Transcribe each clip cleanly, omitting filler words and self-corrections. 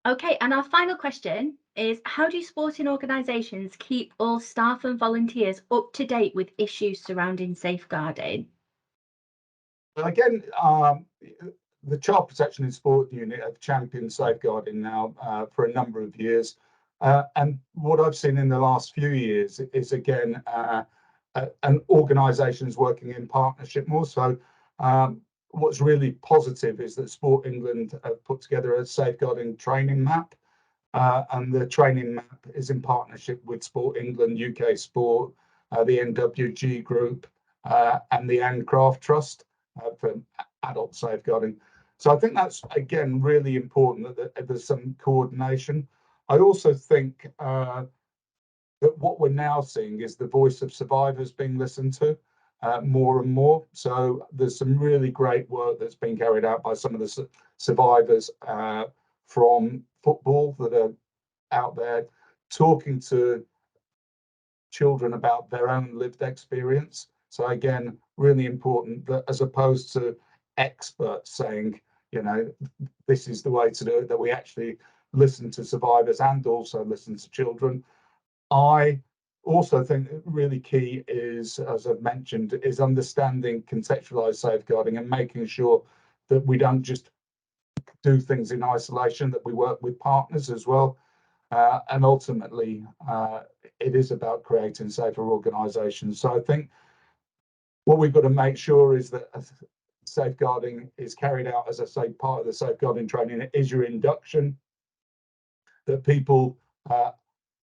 Okay, and our final question is, how do sporting organisations keep all staff and volunteers up to date with issues surrounding safeguarding? Again, the Child Protection in Sport unit have championed safeguarding now for a number of years. And what I've seen in the last few years is, again, an organisations working in partnership more. So what's really positive is that Sport England have put together a safeguarding training map. And the training map is in partnership with Sport England, UK Sport, the NWG Group, and the Handcraft Trust for adult safeguarding. So I think that's, again, really important that there's some coordination. I also think that what we're now seeing is the voice of survivors being listened to more and more. So there's some really great work that's been carried out by some of the survivors from football that are out there talking to children about their own lived experience. So again, really important that, as opposed to experts saying, this is the way to do it, that we actually listen to survivors and also listen to children. I also think really key is, as I've mentioned, is understanding contextualized safeguarding and making sure that we don't just do things in isolation, that we work with partners as well. And ultimately, it is about creating safer organisations. So I think what we've got to make sure is that safeguarding is carried out, as I say, part of the safeguarding training is your induction, that people,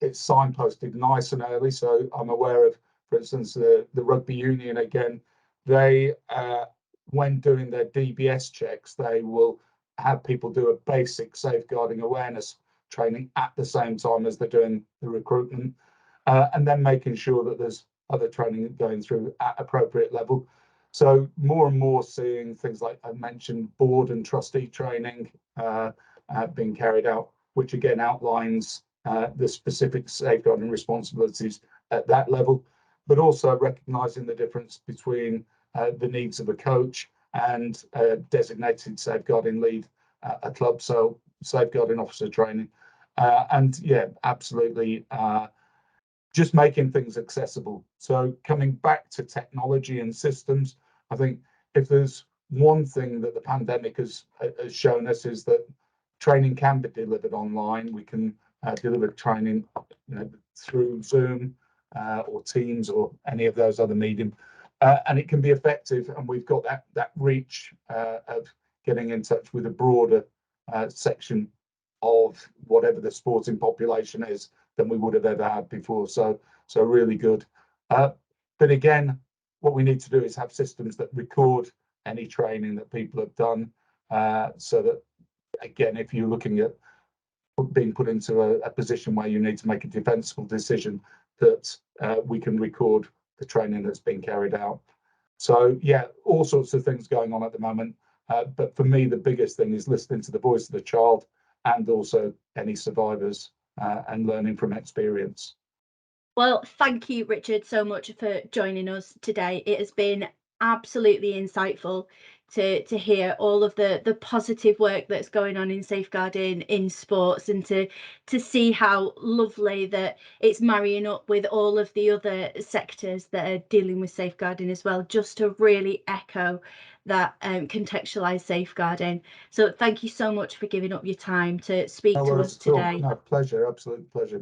it's signposted nice and early. So I'm aware of, for instance, the rugby union, again, they, when doing their DBS checks, they will have people do a basic safeguarding awareness training at the same time as they're doing the recruitment, and then making sure that there's other training going through at appropriate level. So more and more seeing things like I mentioned, board and trustee training being carried out, which again outlines the specific safeguarding responsibilities at that level, but also recognising the difference between the needs of a coach and a designated safeguarding lead at a club. So safeguarding officer training, and yeah, absolutely, just making things accessible. So coming back to technology and systems, I think if there's one thing that the pandemic has shown us is that training can be delivered online. We can deliver training, through Zoom or Teams or any of those other medium, and it can be effective. And we've got that reach of getting in touch with a broader section of whatever the sporting population is than we would have ever had before. So really good. But again, what we need to do is have systems that record any training that people have done, so that, again, if you're looking at being put into a position where you need to make a defensible decision, that we can record the training that's been carried out. So yeah, all sorts of things going on at the moment. But for me, the biggest thing is listening to the voice of the child and also any survivors, and learning from experience. Well, thank you, Richard, so much for joining us today. It has been absolutely insightful to hear all of the positive work that's going on in safeguarding in sports, and to see how lovely that it's marrying up with all of the other sectors that are dealing with safeguarding as well, just to really echo that contextualized safeguarding. So thank you so much for giving up your time to speak No to worries us at all. today. No, pleasure, absolute pleasure.